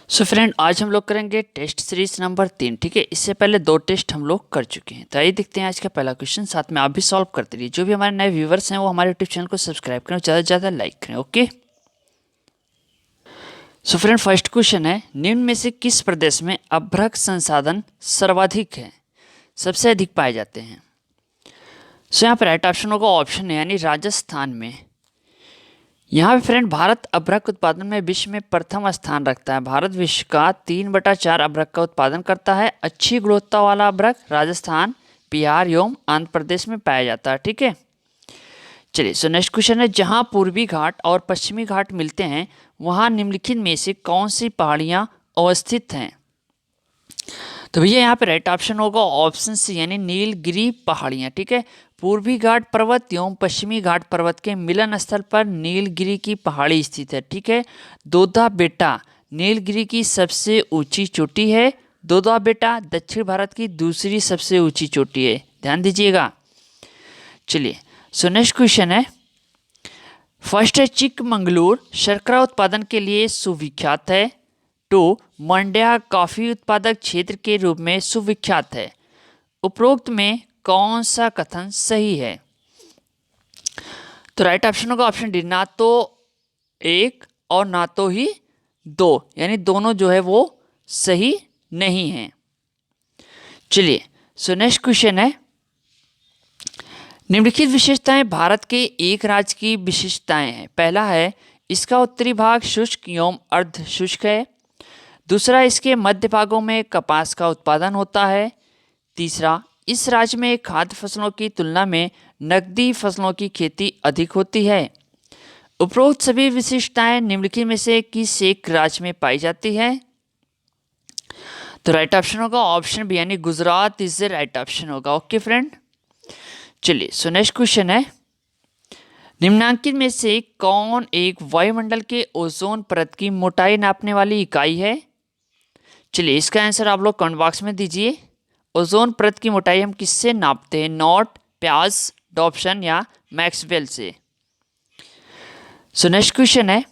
So friend, आज हम लोग करेंगे टेस्ट सीरीज नंबर 3। ठीक है, इससे पहले 2 टेस्ट हम लोग कर चुके हैं। तो आइए देखते हैं आज का पहला क्वेश्चन, साथ में आप भी सॉल्व करते रहिए। जो भी हमारे नए व्यूवर्स हैं वो हमारे यूट्यूब चैनल को सब्सक्राइब करें और ज़्यादा से ज़्यादा लाइक करें। Okay, so friend, first question है, निम्न में से किस प्रदेश में अभ्रक संसाधन सर्वाधिक है, सबसे अधिक पाए जाते हैं। सो यहाँ पर राइट ऑप्शन होगा ऑप्शन है, यानी राजस्थान में। यहाँ पे फ्रेंड भारत अभ्रक उत्पादन में विश्व में प्रथम स्थान रखता है। भारत विश्व का 3/4 अभ्रक का उत्पादन करता है। अच्छी गुणवत्ता वाला अभ्रक राजस्थान, बिहार एवं आंध्र प्रदेश में पाया जाता है। ठीक है, चलिए सो नेक्स्ट क्वेश्चन है, जहाँ पूर्वी घाट और पश्चिमी घाट मिलते हैं वहाँ निम्नलिखित में से कौन सी पहाड़ियाँ अवस्थित हैं। तो भैया यहाँ पे राइट ऑप्शन होगा ऑप्शन सी, यानी नीलगिरी पहाड़ियाँ। ठीक है, पूर्वी घाट पर्वत एवं पश्चिमी घाट पर्वत के मिलन स्थल पर नीलगिरी की पहाड़ी स्थित है। ठीक है, दोदा बेटा नीलगिरी की सबसे ऊंची चोटी है। दोदा बेटा दक्षिण भारत की दूसरी सबसे ऊंची चोटी है, ध्यान दीजिएगा। चलिए सो नेक्स्ट क्वेश्चन है, फर्स्ट है, चिकमंगलूर शर्करा उत्पादन के लिए सुविख्यात है। 2, मंड्या कॉफी उत्पादक क्षेत्र के रूप में सुविख्यात है। उपरोक्त में कौन सा कथन सही है। तो राइट ऑप्शन होगा ऑप्शन डी, ना तो 1 और ना तो ही 2, यानी दोनों जो है वो सही नहीं है। चलिए सो नेक्स्ट क्वेश्चन है, निम्नलिखित विशेषताएं भारत के एक राज्य की विशेषताएं हैं। पहला है, इसका उत्तरी भाग शुष्क एवं अर्ध शुष्क है। दूसरा, इसके मध्य भागों में कपास का उत्पादन होता है। तीसरा, इस राज्य में खाद्य फसलों की तुलना में नकदी फसलों की खेती अधिक होती है। उपरोक्त सभी विशेषताएं निम्नलिखित में से किस एक राज्य में पाई जाती है। तो राइट ऑप्शन होगा ऑप्शन बी, यानी Gujarat is the right option होगा। ओके फ्रेंड, चलिए सो नेक्स्ट क्वेश्चन है, निम्नांकित में से कौन एक वायुमंडल के ओजोन परत की मोटाई नापने वाली इकाई है। चलिए इसका आंसर आप लोग कमेंट बॉक्स में दीजिए। ओजोन परत की मोटाई हम किससे नापते हैं, नॉट, प्याज, डॉप्शन या मैक्सवेल से। सो नेक्स्ट क्वेश्चन है,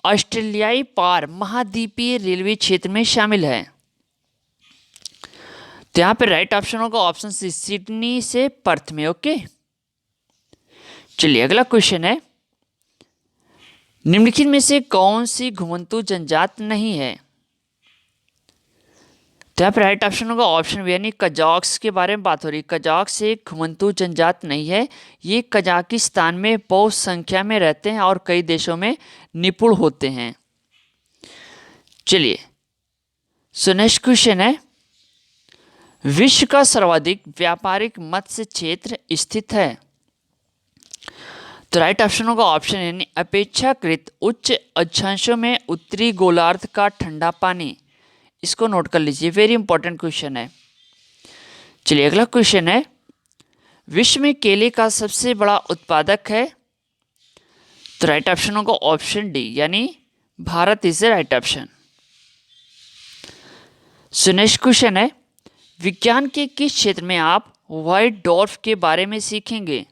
ऑस्ट्रेलियाई पार महाद्वीपीय रेलवे क्षेत्र में शामिल है। तो यहाँ पे राइट ऑप्शन होगा ऑप्शन सी, सिडनी से पर्थ में। ओके, चलिए अगला क्वेश्चन है, निम्नलिखित में से कौन सी घुमंतु जनजात नहीं है। तो यहाँ पे राइट ऑप्शन होगा ऑप्शन बी, यानी कजाक्स के बारे में बात हो रही है। कजाक्स एक घुमंतु जनजात नहीं है, ये कजाकिस्तान में बहुत संख्या में रहते हैं और कई देशों में निपुण होते हैं। चलिए सो नेक्स्ट क्वेश्चन है, विश्व का सर्वाधिक व्यापारिक मत्स्य क्षेत्र स्थित है। तो राइट ऑप्शन होगा ऑप्शन, यानी अपेक्षाकृत उच्च अक्षांशों में उत्तरी गोलार्ध का ठंडा पानी। इसको नोट कर लीजिए, वेरी इंपॉर्टेंट क्वेश्चन है। चलिए अगला क्वेश्चन है, विश्व में केले का सबसे बड़ा उत्पादक है। तो राइट ऑप्शन होगा ऑप्शन डी, यानी Bharat is the right option. So next question है, विज्ञान के किस क्षेत्र में आप व्हाइट डॉर्फ के बारे में सीखेंगे।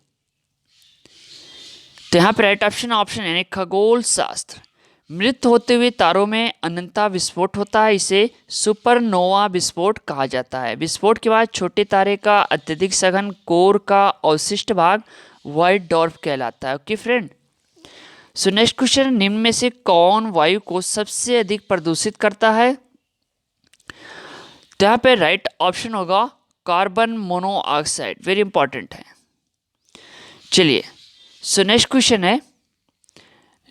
तो यहाँ पर राइट ऑप्शन ऑप्शन, यानी खगोल शास्त्र। मृत होते हुए तारों में अनंता विस्फोट होता है, इसे सुपरनोवा विस्फोट कहा जाता है। विस्फोट के बाद छोटे तारे का अत्यधिक सघन कोर का अवशिष्ट भाग व्हाइट डॉर्फ कहलाता है। Okay friend, so next question, निम्न में से कौन वायु को सबसे अधिक प्रदूषित करता है। तो यहाँ पे राइट ऑप्शन होगा कार्बन मोनोऑक्साइड, वेरी इंपॉर्टेंट है। चलिए सो नेक्स्ट क्वेश्चन है,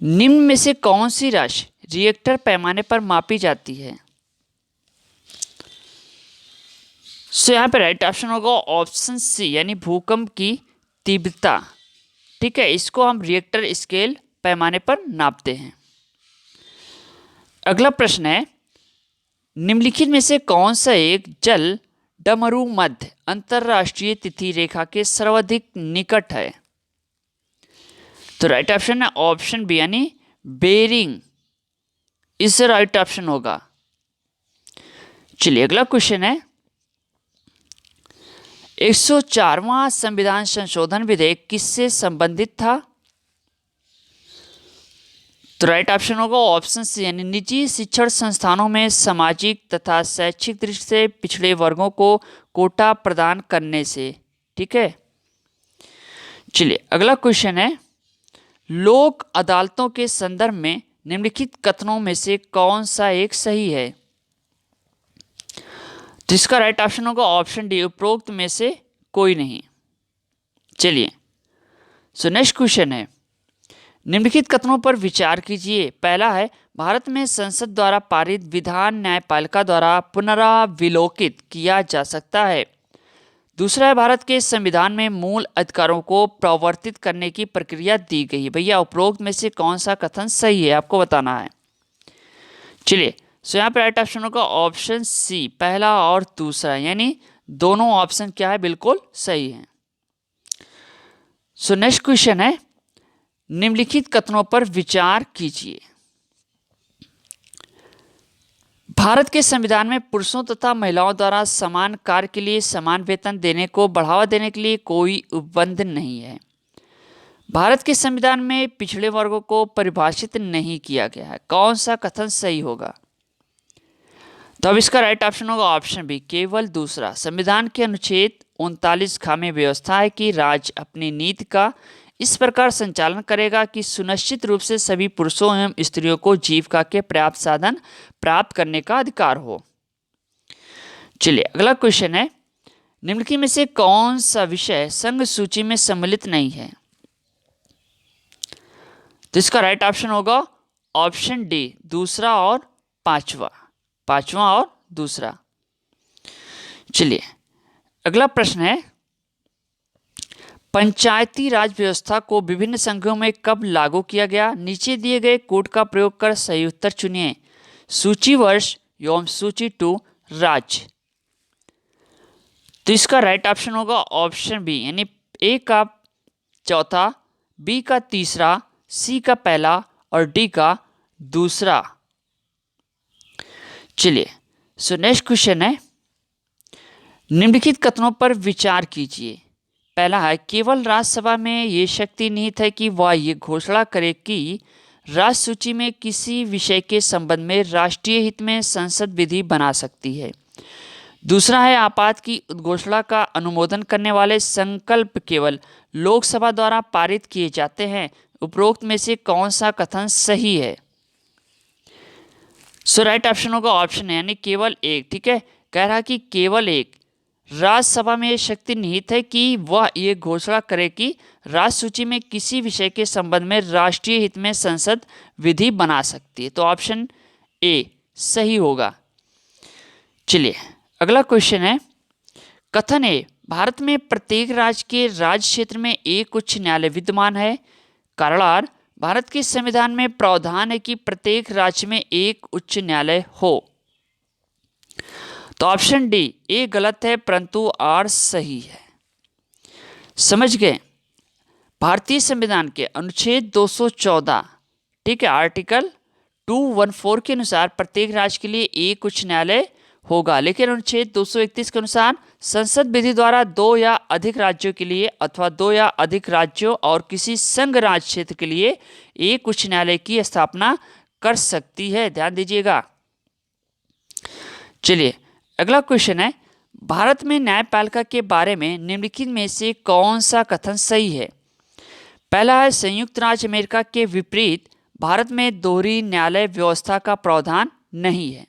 निम्न में से कौन सी राशि रिएक्टर पैमाने पर मापी जाती है। सो यहाँ पे राइट ऑप्शन होगा ऑप्शन सी, यानी भूकंप की तीव्रता। ठीक है, इसको हम रिएक्टर स्केल पैमाने पर नापते हैं। अगला प्रश्न है, निम्नलिखित में से कौन सा एक जल डमरू मध्य अंतरराष्ट्रीय तिथि रेखा के सर्वाधिक निकट है। तो राइट ऑप्शन है ऑप्शन बी, यानी बेरिंग इस राइट ऑप्शन होगा। चलिए अगला क्वेश्चन है, 104वां संविधान संशोधन विधेयक किससे संबंधित था। तो राइट ऑप्शन होगा ऑप्शन सी, यानी निजी शिक्षण संस्थानों में सामाजिक तथा शैक्षिक दृष्टि से पिछड़े वर्गों को कोटा प्रदान करने से। ठीक है, चलिए अगला क्वेश्चन है, लोक अदालतों के संदर्भ में निम्नलिखित कथनों में से कौन सा एक सही है? तो इसका राइट ऑप्शन होगा ऑप्शन डी, उपरोक्त में से कोई नहीं। चलिए सो नेक्स्ट क्वेश्चन है, निम्नलिखित कथनों पर विचार कीजिए। पहला है, भारत में संसद द्वारा पारित विधान न्यायपालिका द्वारा पुनराविलोकित किया जा सकता है। दूसरा है, भारत के संविधान में मूल अधिकारों को प्रवर्तित करने की प्रक्रिया दी गई है। भैया उपरोक्त में से कौन सा कथन सही है, आपको बताना है। चलिए सो यहाँ पर राइट ऑप्शन होगा ऑप्शन सी, पहला और दूसरा, यानी दोनों ऑप्शन क्या है, बिल्कुल सही है। सो नेक्स्ट क्वेश्चन है, निम्नलिखित कथनों पर विचार कीजिए। भारत के संविधान में पुरुषों तथा महिलाओं द्वारा समान कार्य के लिए समान वेतन देने को बढ़ावा देने के लिए कोई उपबंध नहीं है। भारत के संविधान में पिछड़े वर्गों को परिभाषित नहीं किया गया है। कौन सा कथन सही होगा? तो अब इसका राइट ऑप्शन होगा ऑप्शन बी, केवल दूसरा। संविधान के अनुच्छेद 39 ख में व्यवस्था है कि राज्य अपनी नीति का इस प्रकार संचालन करेगा कि सुनिश्चित रूप से सभी पुरुषों एवं स्त्रियों को जीविका के पर्याप्त साधन प्राप्त करने का अधिकार हो। चलिए अगला क्वेश्चन है, निम्नलिखित में से कौन सा विषय संघ सूची में सम्मिलित नहीं है? तो इसका राइट ऑप्शन होगा ऑप्शन डी, दूसरा और पांचवा, पांचवा और दूसरा। चलिए अगला प्रश्न है, पंचायती राज व्यवस्था को विभिन्न संघों में कब लागू किया गया? नीचे दिए गए कोड का प्रयोग कर सही उत्तर चुनिए। सूची वर्ष एवं सूची 2 राज्य। तो इसका राइट ऑप्शन होगा ऑप्शन बी, यानी ए का चौथा, बी का तीसरा, सी का पहला और डी का दूसरा। चलिए सो नेक्स्ट क्वेश्चन है, निम्नलिखित कथनों पर विचार कीजिए। पहला है, केवल राज्यसभा में ये शक्ति निहित है कि वह ये घोषणा करे कि राज्य सूची में किसी विषय के संबंध में राष्ट्रीय हित में संसद विधि बना सकती है। दूसरा है, आपात की उद्घोषणा का अनुमोदन करने वाले संकल्प केवल लोकसभा द्वारा पारित किए जाते हैं। उपरोक्त में से कौन सा कथन सही है? सो राइट ऑप्शन होगा ऑप्शन, यानी केवल एक। ठीक है, कह रहा कि केवल एक राज्यसभा में यह शक्ति निहित है कि वह ये घोषणा करे कि राज्य सूची में किसी विषय के संबंध में राष्ट्रीय हित में संसद विधि बना सकती है। तो ऑप्शन ए सही होगा। चलिए अगला क्वेश्चन है, कथन ए, भारत में प्रत्येक राज्य के राज्य क्षेत्र में एक उच्च न्यायालय विद्यमान है। कारण आर, भारत के संविधान में प्रावधान है कि प्रत्येक राज्य में एक उच्च न्यायालय हो। तो ऑप्शन डी ए गलत है परंतु आर सही है। समझ गए? भारतीय संविधान के अनुच्छेद 214, ठीक है, आर्टिकल 214 के अनुसार प्रत्येक राज्य के लिए एक उच्च न्यायालय होगा, लेकिन अनुच्छेद 231 के अनुसार संसद विधि द्वारा 2 या अधिक राज्यों के लिए अथवा 2 या अधिक राज्यों और किसी संघ राज्य क्षेत्र के लिए एक उच्च न्यायालय की स्थापना कर सकती है। ध्यान दीजिएगा। चलिए अगला क्वेश्चन है, भारत में न्यायपालिका के बारे में निम्नलिखित में से कौन सा कथन सही है? पहला है, संयुक्त राज्य अमेरिका के विपरीत भारत में दोहरी न्यायालय व्यवस्था का प्रावधान नहीं है।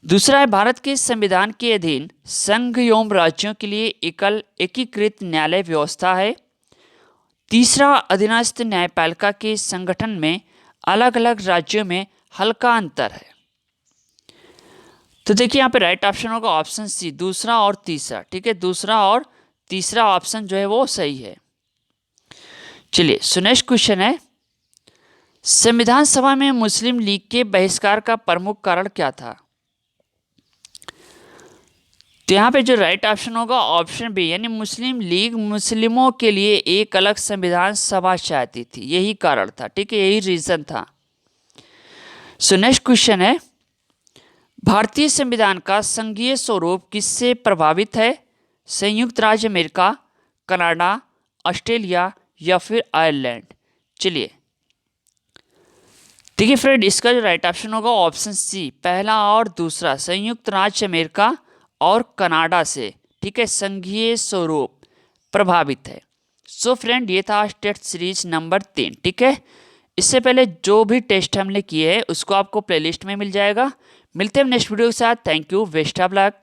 दूसरा है, भारत के संविधान के अधीन संघ एवं राज्यों के लिए एकल एकीकृत न्यायालय व्यवस्था है। तीसरा, अधीनस्थ न्यायपालिका के संगठन में अलग अलग राज्यों में हल्का अंतर है। तो देखिए यहाँ पे राइट ऑप्शन होगा ऑप्शन सी, दूसरा और तीसरा। ठीक है, दूसरा और तीसरा ऑप्शन जो है वो सही है। चलिए सो नेक्स्ट क्वेश्चन है, संविधान सभा में मुस्लिम लीग के बहिष्कार का प्रमुख कारण क्या था? तो यहाँ पे जो राइट ऑप्शन होगा ऑप्शन बी, यानी मुस्लिम लीग मुस्लिमों के लिए एक अलग संविधान सभा चाहती थी, यही कारण था। ठीक है, यही रीजन था। सो नेक्स्ट क्वेश्चन है, भारतीय संविधान का संघीय स्वरूप किससे प्रभावित है? संयुक्त राज्य अमेरिका, कनाडा, ऑस्ट्रेलिया या फिर आयरलैंड? चलिए देखिए फ्रेंड, इसका जो राइट ऑप्शन होगा ऑप्शन सी, पहला और दूसरा संयुक्त राज्य अमेरिका और कनाडा से, ठीक है, संघीय स्वरूप प्रभावित है। सो फ्रेंड, ये था टेस्ट सीरीज नंबर 3, ठीक है। इससे पहले जो भी टेस्ट हमने किए हैं उसको आपको प्लेलिस्ट में मिल जाएगा। मिलते हैं नेक्स्ट वीडियो के साथ। Thank you, best of luck.